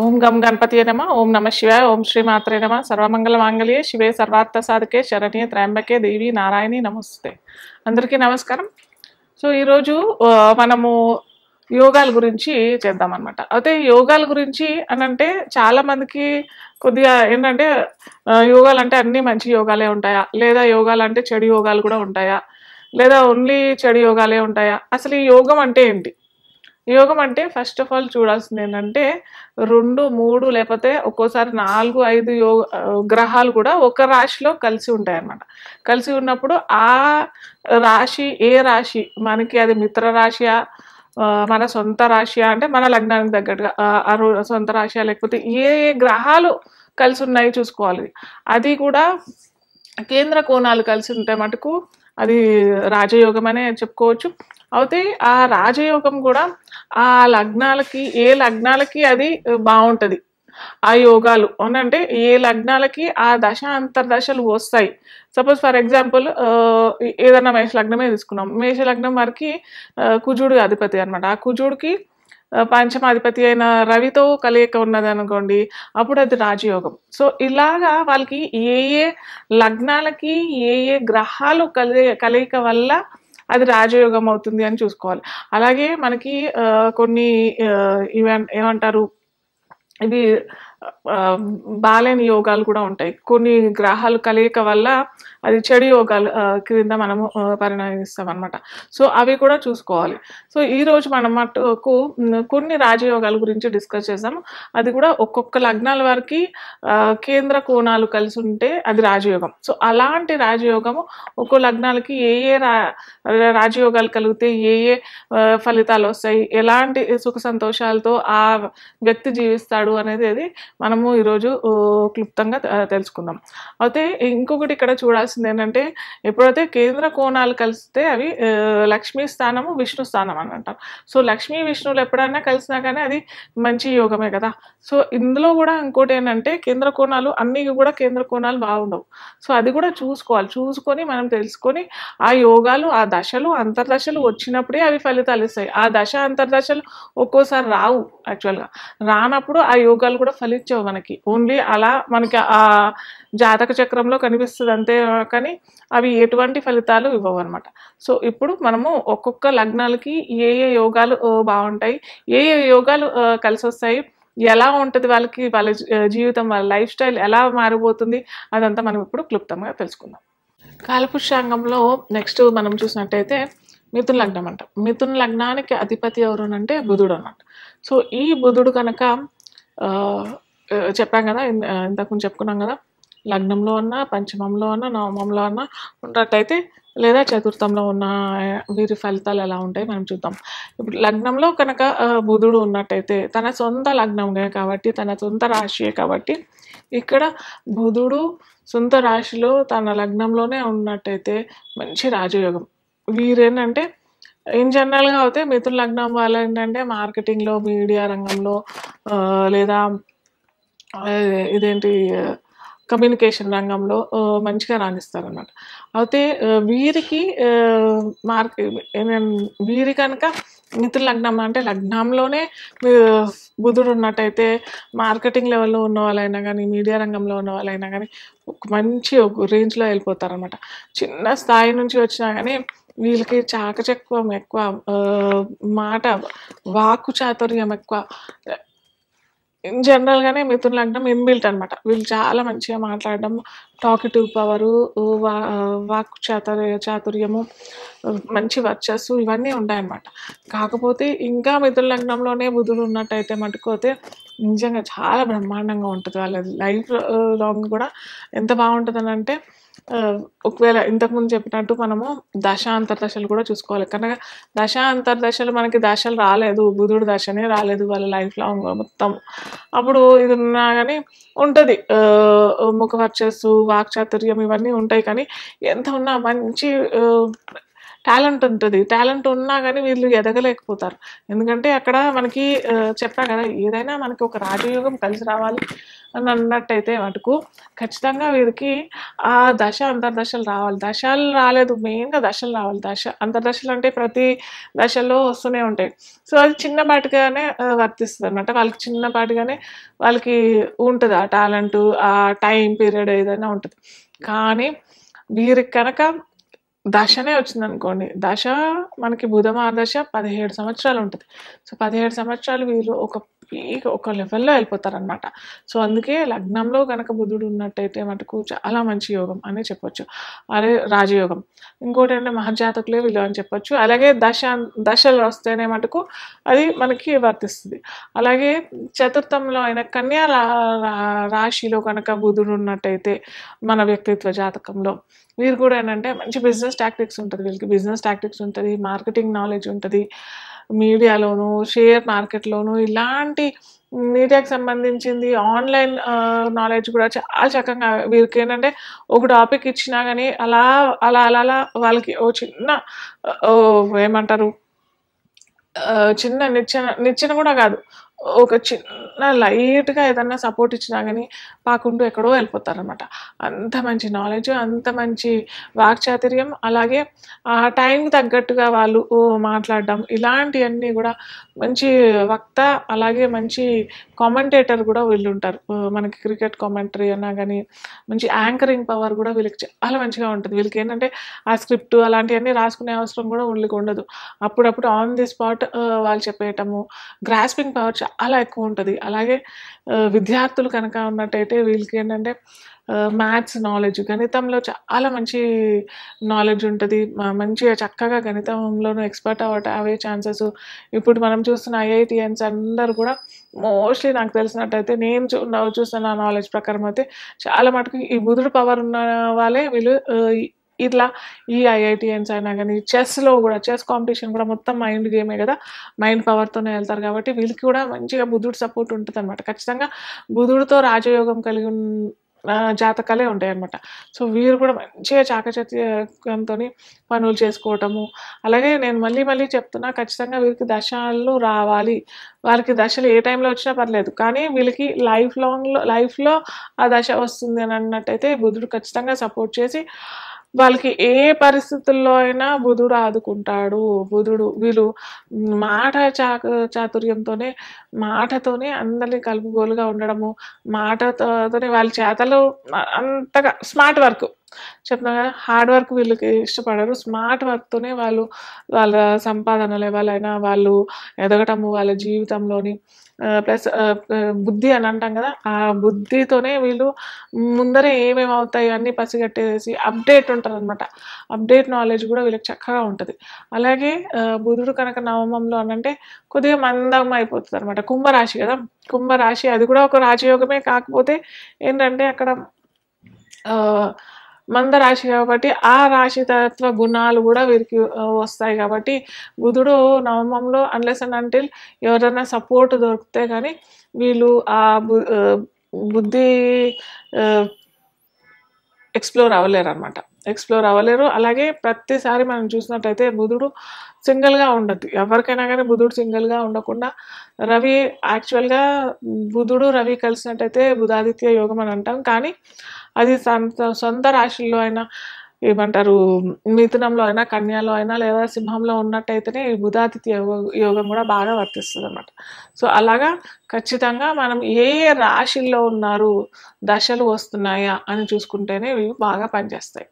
ఓం గం గణపతియే నమ ఓం నమ శివాయ ఓం శ్రీ మాత్రే నమ సర్వమంగళ మాంగళ్యే శివే సర్వార్థ సాధకే శరణ్యే త్ర్యంబకే దేవి నారాయణి నమస్తే. అందరికీ నమస్కారం. సో ఈరోజు మనము యోగాల గురించి చేద్దాం అనమాట. అయితే యోగాల గురించి అని అంటే చాలా మందికి కొద్దిగా ఏంటంటే యోగాలు అంటే అన్ని మంచి యోగాలే ఉంటాయా, లేదా యోగాలు అంటే చెడు యోగాలు కూడా ఉంటాయా, లేదా ఓన్లీ చెడు యోగాలే ఉంటాయా, అసలు ఈ యోగం అంటే ఏంటి? యోగం అంటే ఫస్ట్ ఆఫ్ ఆల్ చూడాల్సింది ఏంటంటే 2, 3 లేకపోతే ఒక్కోసారి 4, 5 గ్రహాలు కూడా ఒక రాశిలో కలిసి ఉంటాయి అన్నమాట. కలిసి ఉన్నప్పుడు ఆ రాశి ఏ రాశి మనకి అది మిత్ర రాశియా, మన సొంత రాశియా అంటే మన లగ్నానికి తగ్గట్టుగా సొంత రాశియా, లేకపోతే ఏ ఏ గ్రహాలు కలిసి ఉన్నాయి చూసుకోవాలి. అది కూడా కేంద్ర కోణాలు కలిసి ఉంటే మటుకు అది రాజయోగం అనే చెప్పుకోవచ్చు. అయితే ఆ రాజయోగం కూడా ఆ లగ్నాలకి ఏ లగ్నాలకి అది బాగుంటుంది. ఆ యోగాలు అంటే ఏ లగ్నాలకి ఆ దశ అంతర్దశలు వస్తాయి. సపోజ్ ఫర్ ఎగ్జాంపుల్ ఏదన్నా మేష లగ్నమే తీసుకున్నాం. మేష లగ్నం వారికి కుజుడు అధిపతి అనమాట. ఆ కుజుడికి పంచమాధిపతి అయిన రవితో కలయిక ఉన్నది అనుకోండి, అప్పుడు అది రాజయోగం. సో ఇలాగా వాళ్ళకి ఏ ఏ లగ్నాలకి ఏ ఏ గ్రహాలు కలయిక వల్ల అది రాజయోగం అవుతుంది అని చూసుకోవాలి. అలాగే మనకి కొన్ని ఏమంటారు, ఇది బాలేని యోగాలు కూడా ఉంటాయి. కొన్ని గ్రహాలు కలయిక వల్ల అది చెడు యోగాలు క్రింద మనము పరిణమిస్తాం అనమాట. సో అవి కూడా చూసుకోవాలి. సో ఈరోజు మనం మటుకు కొన్ని రాజయోగాల గురించి డిస్కస్ చేసాము. అది కూడా ఒక్కొక్క లగ్నాల వారికి కేంద్ర కోణాలు కలిసి ఉంటే అది రాజయోగం. సో అలాంటి రాజయోగము ఒక్కో లగ్నాలకి ఏ ఏ రాజయోగాలు కలిగితే ఏ ఏ ఫలితాలు వస్తాయి, ఎలాంటి సుఖ సంతోషాలతో ఆ వ్యక్తి జీవిస్తాడు అనేది మనము ఈరోజు క్లుప్తంగా తెలుసుకుందాం. అయితే ఇంకొకటి ఇక్కడ చూడాల్సింది ఏంటంటే, ఎప్పుడైతే కేంద్ర కోణాలు కలిస్తే అవి లక్ష్మీ స్థానము విష్ణు స్థానం అని అంటారు. సో లక్ష్మీ విష్ణువులు ఎప్పుడైనా కలిసినా కానీ అది మంచి యోగమే కదా. సో ఇందులో కూడా ఇంకోటి ఏంటంటే, కేంద్ర కోణాలు అన్నీ కూడా కేంద్ర కోణాలు బాగుండవు. సో అది కూడా చూసుకోవాలి. చూసుకొని మనం తెలుసుకొని ఆ యోగాలు ఆ దశలు అంతర్దశలు వచ్చినప్పుడే అవి ఫలితాలు ఇస్తాయి. ఆ దశ అంతర్దశలు ఒక్కోసారి రావు. యాక్చువల్గా రానప్పుడు ఆ యోగాలు కూడా ఫలించవు మనకి. ఓన్లీ అలా మనకి ఆ జాతక చక్రంలో కనిపిస్తుంది అంతే, కానీ అవి ఎటువంటి ఫలితాలు ఇవ్వవు అనమాట. సో ఇప్పుడు మనము ఒక్కొక్క లగ్నాలకి ఏ ఏ యోగాలు బాగుంటాయి, ఏ ఏ యోగాలు కలిసి వస్తాయి, ఎలా ఉంటుంది వాళ్ళకి, వాళ్ళ జీవితం, వాళ్ళ లైఫ్ స్టైల్ ఎలా మారిపోతుంది, అదంతా మనం ఇప్పుడు క్లుప్తంగా తెలుసుకుందాం. కాలపురుషాంగంలో నెక్స్ట్ మనం చూసినట్టయితే మిథున లగ్నం అంట. మిథున లగ్నానికి అధిపతి ఎవరు అంటే బుధుడు అన్నమాట. సో ఈ బుధుడు కనుక చెప్పాం కదా, ఇంతకుముందు చెప్పుకున్నాం కదా, లగ్నంలో ఉన్న, పంచమంలో ఉన్న, నవమంలో ఉన్న ఉన్నట్టయితే, లేదా చతుర్థంలో ఉన్న వీరి ఫలితాలు ఎలా ఉంటాయి మనం చూద్దాం. ఇప్పుడు లగ్నంలో కనుక బుధుడు ఉన్నట్టయితే తన సొంత లగ్నంగా కాబట్టి, తన సొంత రాశియే కాబట్టి, ఇక్కడ బుధుడు సొంత రాశిలో తన లగ్నంలోనే ఉన్నట్టయితే మంచి రాజయోగం. వీరేంటంటే ఇన్ జనరల్గా అయితే మిథున లగ్నం వాళ్ళు ఏంటంటే మార్కెటింగ్లో, మీడియా రంగంలో, లేదా ఇదేంటి కమ్యూనికేషన్ రంగంలో మంచిగా రాణిస్తారు అన్నమాట. అయితే వీరికి వీరి కనుక మిథున లగ్నం అంటే లగ్నంలోనే బుధుడు ఉన్నట్టయితే మార్కెటింగ్ లెవెల్లో ఉన్న వాళ్ళైనా కానీ, మీడియా రంగంలో ఉన్న వాళ్ళైనా కానీ మంచి ఒక రేంజ్లో వెళ్ళిపోతారనమాట. చిన్న స్థాయి నుంచి వచ్చినా కానీ వీళ్ళకి చాకచక్యం ఎక్కువ, మాట వాక్కు చాతుర్యం ఎక్కువ. ఇన్ జనరల్గానే మిథున లగ్నం ఇన్బిల్ట్ అనమాట. వీళ్ళు చాలా మంచిగా మాట్లాడడం, టాకిటివ్ పవరు, వాక్కు చాతుర్యము, మంచి వర్చస్సు, ఇవన్నీ ఉంటాయన్నమాట. కాకపోతే ఇంకా మిథున లగ్నంలోనే బుధుడు ఉన్నట్టయితే మటుకోతే నిజంగా చాలా బ్రహ్మాండంగా ఉంటుంది. వాళ్ళ లైఫ్ లాంగ్ కూడా ఎంత బాగుంటుంది అంటే, ఒకవేళ ఇంతకుముందు చెప్పినట్టు మనము దశ అంతర్దశలు కూడా చూసుకోవాలి. కనుక దశ అంతర్దశలు మనకి దశలు రాలేదు, బుధుడు దశనే రాలేదు వాళ్ళ లైఫ్ లాంగ్ మొత్తం, అప్పుడు ఇది ఉన్నా కానీ ఉంటుంది ముఖ వర్చస్సు, వాక్చాతుర్యం ఇవన్నీ ఉంటాయి. కానీ ఎంత ఉన్నా మంచి టాలెంట్ ఉంటుంది. టాలెంట్ ఉన్నా కానీ వీళ్ళు ఎదగలేకపోతారు. ఎందుకంటే అక్కడ మనకి చెప్పా కదా, ఏదైనా మనకి ఒక రాజయోగం కలిసి రావాలి అని అన్నట్టయితే మటుకు ఖచ్చితంగా వీరికి ఆ దశ అంతర్దశలు రావాలి. దశలు రాలేదు, మెయిన్గా దశలు రావాలి. అంతర్దశలు అంటే ప్రతి దశలో వస్తూనే ఉంటాయి. సో అది చిన్నపాటిగానే వర్తిస్తుంది అనమాట. వాళ్ళకి చిన్నపాటిగానే వాళ్ళకి ఉంటుంది ఆ టాలెంట్, ఆ టైం పీరియడ్ ఏదైనా ఉంటుంది. కానీ వీరికి కనుక దశనే వచ్చిందనుకోండి, దశ మనకి బుధ మహాదశ 17 సంవత్సరాలు ఉంటుంది. సో 17 సంవత్సరాలు వీళ్ళు ఒక లెవెల్లో వెళ్ళిపోతారనమాట. సో అందుకే లగ్నంలో కనుక బుధుడు ఉన్నట్టయితే మటుకు చాలా మంచి యోగం అని చెప్పొచ్చు. అదే రాజయోగం. ఇంకోటి అంటే మహర్జాతకులే వీళ్ళు అని చెప్పొచ్చు. అలాగే దశలు వస్తేనే మటుకు అది మనకి వర్తిస్తుంది. అలాగే చతుర్థంలో అయిన కన్యా రాశిలో కనుక బుధుడు ఉన్నట్టయితే మన వ్యక్తిత్వ జాతకంలో వీరు కూడా ఏంటంటే మంచి బిజినెస్ టాక్టిక్స్ ఉంటుంది. వీళ్ళకి బిజినెస్ టాక్టిక్స్ ఉంటుంది, మార్కెటింగ్ నాలెడ్జ్ ఉంటుంది, మీడియాలోను షేర్ మార్కెట్లోను ఇలాంటి మీడియాకి సంబంధించింది ఆన్లైన్ నాలెడ్జ్ కూడా చాలా చక్కగా వీరికి ఏంటంటే ఒక టాపిక్ ఇచ్చినా కానీ అలా అలా అలా అలా వాళ్ళకి ఓ చిన్న ఏమంటారు చిన్న నిచ్చెన కూడా కాదు, ఒక చిన్న లైట్గా ఏదన్నా సపోర్ట్ ఇచ్చినా కానీ పాకుంటూ ఎక్కడో వెళ్ళిపోతారనమాట. అంత మంచి నాలెడ్జ్, అంత మంచి వాక్చాతుర్యం, అలాగే ఆ టైంకి తగ్గట్టుగా వాళ్ళు మాట్లాడడం, ఇలాంటివన్నీ కూడా మంచి వక్త, అలాగే మంచి కామెంటేటర్ కూడా వీళ్ళు ఉంటారు. మనకి క్రికెట్ కామెంటరీ అన్నా కానీ మంచి యాంకరింగ్ పవర్ కూడా వీళ్ళకి చాలా మంచిగా ఉంటుంది. వీళ్ళకి ఏంటంటే ఆ స్క్రిప్ట్ అలాంటివన్నీ రాసుకునే అవసరం కూడా వీళ్ళకి ఉండదు. అప్పుడప్పుడు ఆన్ ది స్పాట్ వాళ్ళు చెప్పేయటము, గ్రాస్పింగ్ పవర్ చాలా ఎక్కువ ఉంటుంది. అలాగే విద్యార్థులు కనుక ఉన్నట్టయితే వీళ్ళకి ఏంటంటే మ్యాథ్స్ నాలెడ్జ్, గణితంలో చాలా మంచి నాలెడ్జ్ ఉంటుంది. మంచిగా చక్కగా గణితంలోనూ ఎక్స్పర్ట్ అవే ఛాన్సెస్. ఇప్పుడు మనం చూస్తున్న ఐఐటిఎన్స్ అందరూ కూడా మోస్ట్లీ నాకు తెలిసినట్టయితే నేను చూస్తున్న నాలెడ్జ్ ప్రకారం అయితే చాలా మటుకు ఈ బుధుడు పవర్ ఉన్న వాళ్ళే వీళ్ళు. ఇట్లా ఈ ఐఐటిఎన్స్ అయినా కానీ చెస్లో కూడా, చెస్ కాంపిటీషన్ కూడా మొత్తం మైండ్ గేమే కదా, మైండ్ పవర్తోనే వెళ్తారు కాబట్టి వీళ్ళకి కూడా మంచిగా బుధుడు సపోర్ట్ ఉంటుంది అనమాట. ఖచ్చితంగా బుధుడితో రాజయోగం కలిగి జాతకాలే ఉంటాయి అనమాట. సో వీరు కూడా మంచిగా చాకచక్యంతో పనులు చేసుకోవటము. అలాగే నేను మళ్ళీ చెప్తున్నా, ఖచ్చితంగా వీరికి దశలు రావాలి. వారికి దశలు ఏ టైంలో వచ్చినా పర్లేదు, కానీ వీళ్ళకి లైఫ్లో ఆ దశ వస్తుంది అని అన్నట్టయితే బుధుడు ఖచ్చితంగా సపోర్ట్ చేసి వాళ్ళకి ఏ పరిస్థితుల్లో అయినా బుధుడు ఆదుకుంటాడు. వీళ్ళు మాట చాతుర్యంతోనే, మాటతోనే అందరినీ కలుపుగోలుగా ఉండడము, మాటతోనే వాళ్ళ చేతలు అంతగా స్మార్ట్ వర్క్ చెప్తున్నా కదా, హార్డ్ వర్క్ వీళ్ళకి ఇష్టపడరు. స్మార్ట్ వర్క్తోనే వాళ్ళ సంపాదన లెవెల్ అయినా వాళ్ళు ఎదగటము వాళ్ళ జీవితంలోని. ప్లస్ బుద్ధి అని అంటాం కదా, ఆ బుద్ధితోనే వీళ్ళు ముందరే ఏమేమి అవుతాయి అన్నీ పసిగట్టేసి అప్డేట్ ఉంటారు అనమాట. అప్డేట్ నాలెడ్జ్ కూడా వీళ్ళకి చక్కగా ఉంటుంది. అలాగే బుధుడు కనుక నవమంలో అనంటే కొద్దిగా మందం అయిపోతుంది అనమాట. కుంభరాశి కదా, కుంభరాశి అది కూడా ఒక రాజయోగమే. కాకపోతే ఏంటంటే అక్కడ మంద రాశి కాబట్టి ఆ రాశి తత్వ గుణాలు కూడా వీరికి వస్తాయి. కాబట్టి బుధుడు నవమంలో అన్లెస్ అండ్ అంటిల్ ఎవరైనా సపోర్ట్ దొరికితే కానీ వీళ్ళు ఆ బుద్ధి ఎక్స్ప్లోర్ అవ్వలేరు. అలాగే ప్రతిసారి మనం చూసినట్టయితే బుధుడు సింగిల్గా ఉండద్దు. ఎవరికైనా కానీ బుధుడు సింగిల్గా ఉండకుండా రవి, యాక్చువల్గా బుధుడు రవి కలిసినట్టయితే బుధాదిత్య యోగం అని అంటాం. కానీ అది సొంత రాశుల్లో అయినా, ఏమంటారు మిథునంలో అయినా, కన్యాలో అయినా, లేదా సింహంలో ఉన్నట్టయితేనే ఈ బుధాదిత్య యోగం కూడా బాగా వర్తిస్తుంది అన్నమాట. సో అలాగా ఖచ్చితంగా మనం ఏ రాశిల్లో ఉన్నారు, దశలు వస్తున్నాయా అని చూసుకుంటేనే ఇవి బాగా పనిచేస్తాయి.